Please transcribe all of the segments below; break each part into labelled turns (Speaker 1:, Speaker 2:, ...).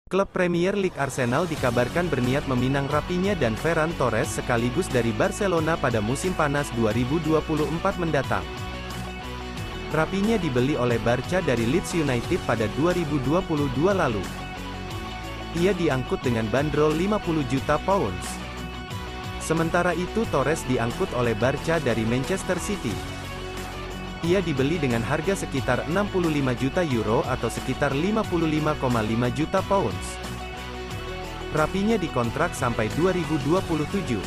Speaker 1: Klub Premier League Arsenal dikabarkan berniat meminang Raphinha dan Ferran Torres sekaligus dari Barcelona pada musim panas 2024 mendatang. Raphinha dibeli oleh Barca dari Leeds United pada 2022 lalu. Ia diangkut dengan bandrol 50 juta pounds. Sementara itu Torres diangkut oleh Barca dari Manchester City. Ia dibeli dengan harga sekitar 65 juta euro atau sekitar 55,5 juta pounds. Raphinha dikontrak sampai 2027.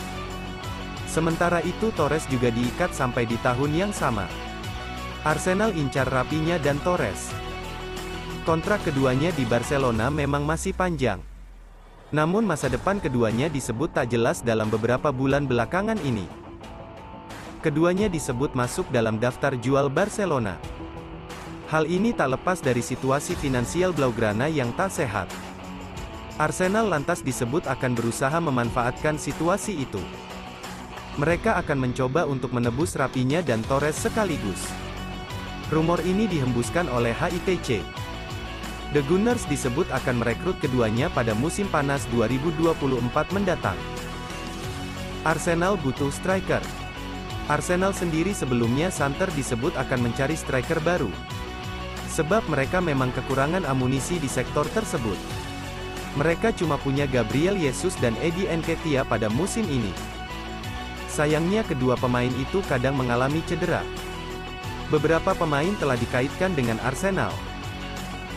Speaker 1: Sementara itu Torres juga diikat sampai di tahun yang sama. Arsenal incar Raphinha dan Torres. Kontrak keduanya di Barcelona memang masih panjang. Namun masa depan keduanya disebut tak jelas dalam beberapa bulan belakangan ini. Keduanya disebut masuk dalam daftar jual Barcelona. Hal ini tak lepas dari situasi finansial Blaugrana yang tak sehat. Arsenal lantas disebut akan berusaha memanfaatkan situasi itu. Mereka akan mencoba untuk menebus Raphinha dan Torres sekaligus. Rumor ini dihembuskan oleh HITC. The Gunners disebut akan merekrut keduanya pada musim panas 2024 mendatang. Arsenal butuh striker. Arsenal sendiri sebelumnya santer disebut akan mencari striker baru. Sebab mereka memang kekurangan amunisi di sektor tersebut. Mereka cuma punya Gabriel Jesus dan Eddie Nketiah pada musim ini. Sayangnya kedua pemain itu kadang mengalami cedera. Beberapa pemain telah dikaitkan dengan Arsenal.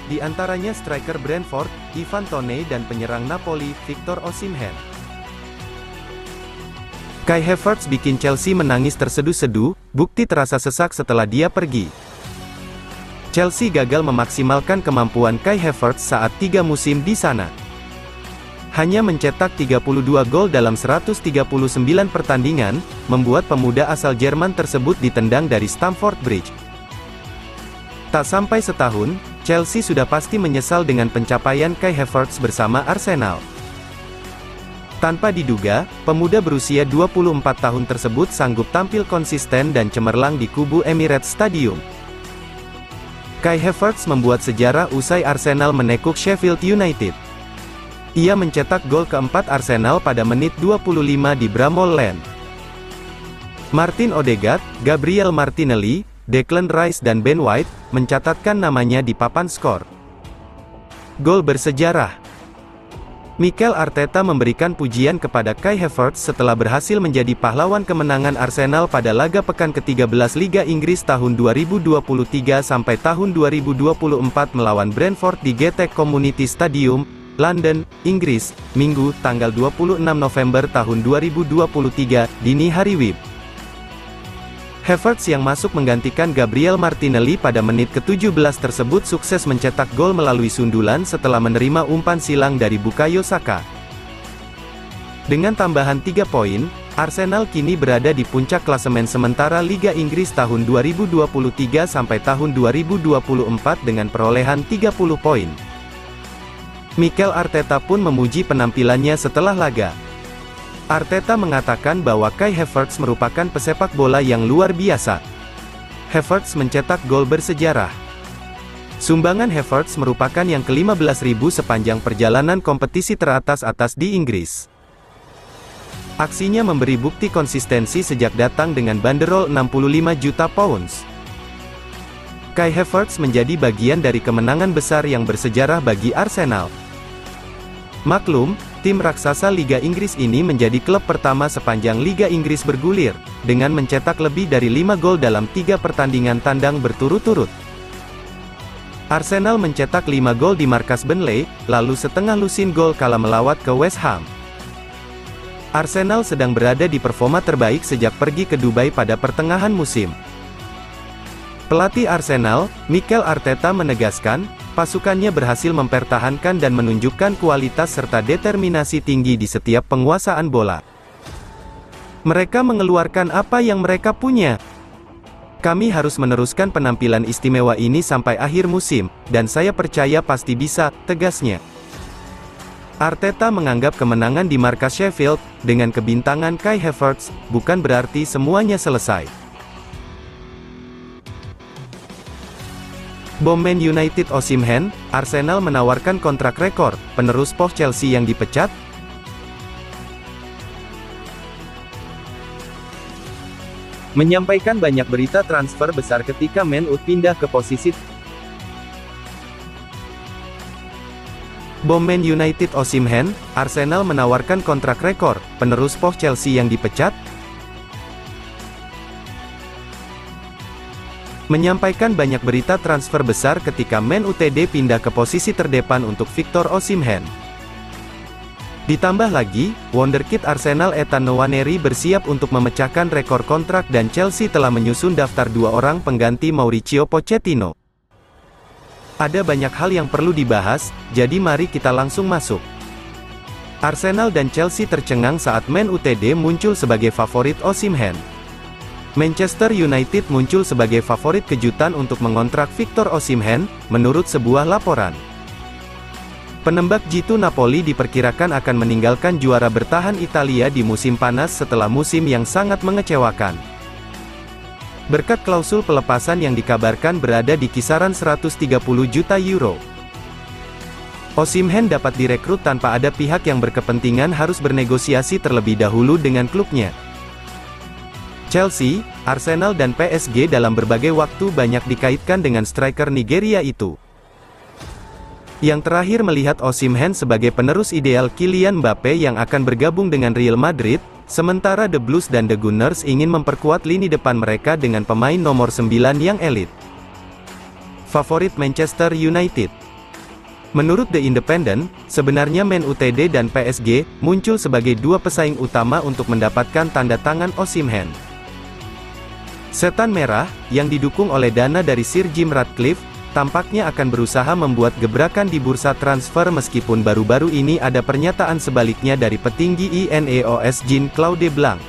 Speaker 1: Di antaranya striker Brentford, Ivan Toney dan penyerang Napoli, Victor Osimhen. Kai Havertz bikin Chelsea menangis terseduh-seduh, bukti terasa sesak setelah dia pergi. Chelsea gagal memaksimalkan kemampuan Kai Havertz saat 3 musim di sana. Hanya mencetak 32 gol dalam 139 pertandingan, membuat pemuda asal Jerman tersebut ditendang dari Stamford Bridge. Tak sampai setahun, Chelsea sudah pasti menyesal dengan pencapaian Kai Havertz bersama Arsenal. Tanpa diduga, pemuda berusia 24 tahun tersebut sanggup tampil konsisten dan cemerlang di kubu Emirates Stadium. Kai Havertz membuat sejarah usai Arsenal menekuk Sheffield United. Ia mencetak gol keempat Arsenal pada menit 25 di Bramall Lane. Martin Odegaard, Gabriel Martinelli, Declan Rice dan Ben White mencatatkan namanya di papan skor. Gol bersejarah. Mikel Arteta memberikan pujian kepada Kai Havertz setelah berhasil menjadi pahlawan kemenangan Arsenal pada laga pekan ke-13 Liga Inggris tahun 2023 sampai tahun 2024 melawan Brentford di GTEC Community Stadium, London, Inggris, Minggu, tanggal 26 November tahun 2023, dini hari WIB. Havertz yang masuk menggantikan Gabriel Martinelli pada menit ke-17 tersebut sukses mencetak gol melalui sundulan setelah menerima umpan silang dari Bukayo Saka. Dengan tambahan 3 poin, Arsenal kini berada di puncak klasemen sementara Liga Inggris tahun 2023 sampai tahun 2024 dengan perolehan 30 poin. Mikel Arteta pun memuji penampilannya setelah laga. Arteta mengatakan bahwa Kai Havertz merupakan pesepak bola yang luar biasa. Havertz mencetak gol bersejarah. Sumbangan Havertz merupakan yang ke-15.000 sepanjang perjalanan kompetisi teratas di Inggris. Aksinya memberi bukti konsistensi sejak datang dengan banderol 65 juta pounds. Kai Havertz menjadi bagian dari kemenangan besar yang bersejarah bagi Arsenal. Maklum, tim raksasa Liga Inggris ini menjadi klub pertama sepanjang Liga Inggris bergulir, dengan mencetak lebih dari 5 gol dalam 3 pertandingan tandang berturut-turut. Arsenal mencetak 5 gol di markas Burnley, lalu setengah lusin gol kala melawat ke West Ham. Arsenal sedang berada di performa terbaik sejak pergi ke Dubai pada pertengahan musim. Pelatih Arsenal, Mikel Arteta menegaskan, pasukannya berhasil mempertahankan dan menunjukkan kualitas serta determinasi tinggi di setiap penguasaan bola. Mereka mengeluarkan apa yang mereka punya. Kami harus meneruskan penampilan istimewa ini sampai akhir musim, dan saya percaya pasti bisa, tegasnya. Arteta menganggap kemenangan di markas Sheffield, dengan kebintangan Kai Havertz, bukan berarti semuanya selesai. Bom Man United Osimhen, Arsenal menawarkan kontrak rekor, penerus Poch Chelsea yang dipecat? Menyampaikan banyak berita transfer besar ketika Man U pindah ke posisi. Bom Man United Osimhen, Arsenal menawarkan kontrak rekor, penerus Poch Chelsea yang dipecat? Menyampaikan banyak berita transfer besar ketika Man Utd pindah ke posisi terdepan untuk Victor Osimhen. Ditambah lagi, wonderkid Arsenal Ethan Nwaneri bersiap untuk memecahkan rekor kontrak dan Chelsea telah menyusun daftar 2 orang pengganti Mauricio Pochettino. Ada banyak hal yang perlu dibahas, jadi mari kita langsung masuk. Arsenal dan Chelsea tercengang saat Man Utd muncul sebagai favorit Osimhen. Manchester United muncul sebagai favorit kejutan untuk mengontrak Victor Osimhen, menurut sebuah laporan. Penembak jitu Napoli diperkirakan akan meninggalkan juara bertahan Italia di musim panas setelah musim yang sangat mengecewakan. Berkat klausul pelepasan yang dikabarkan berada di kisaran 130 juta euro. Osimhen dapat direkrut tanpa ada pihak yang berkepentingan harus bernegosiasi terlebih dahulu dengan klubnya. Chelsea, Arsenal dan PSG dalam berbagai waktu banyak dikaitkan dengan striker Nigeria itu. Yang terakhir melihat Osimhen sebagai penerus ideal Kylian Mbappe yang akan bergabung dengan Real Madrid, sementara The Blues dan The Gunners ingin memperkuat lini depan mereka dengan pemain nomor 9 yang elit. Favorit Manchester United. Menurut The Independent, sebenarnya Man Utd dan PSG muncul sebagai 2 pesaing utama untuk mendapatkan tanda tangan Osimhen. Setan Merah, yang didukung oleh dana dari Sir Jim Ratcliffe, tampaknya akan berusaha membuat gebrakan di bursa transfer meskipun baru-baru ini ada pernyataan sebaliknya dari petinggi INEOS Jean-Claude Blanc.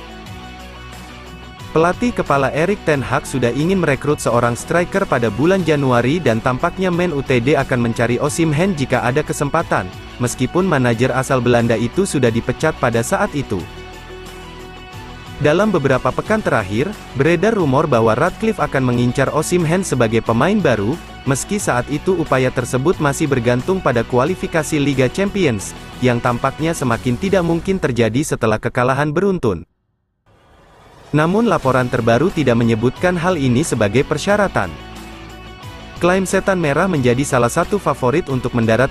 Speaker 1: Pelatih kepala Erik ten Hag sudah ingin merekrut seorang striker pada bulan Januari dan tampaknya Man Utd akan mencari Osimhen jika ada kesempatan, meskipun manajer asal Belanda itu sudah dipecat pada saat itu. Dalam beberapa pekan terakhir, beredar rumor bahwa Ratcliffe akan mengincar Osimhen sebagai pemain baru, meski saat itu upaya tersebut masih bergantung pada kualifikasi Liga Champions, yang tampaknya semakin tidak mungkin terjadi setelah kekalahan beruntun. Namun laporan terbaru tidak menyebutkan hal ini sebagai persyaratan. Klaim Setan Merah menjadi salah satu favorit untuk mendarat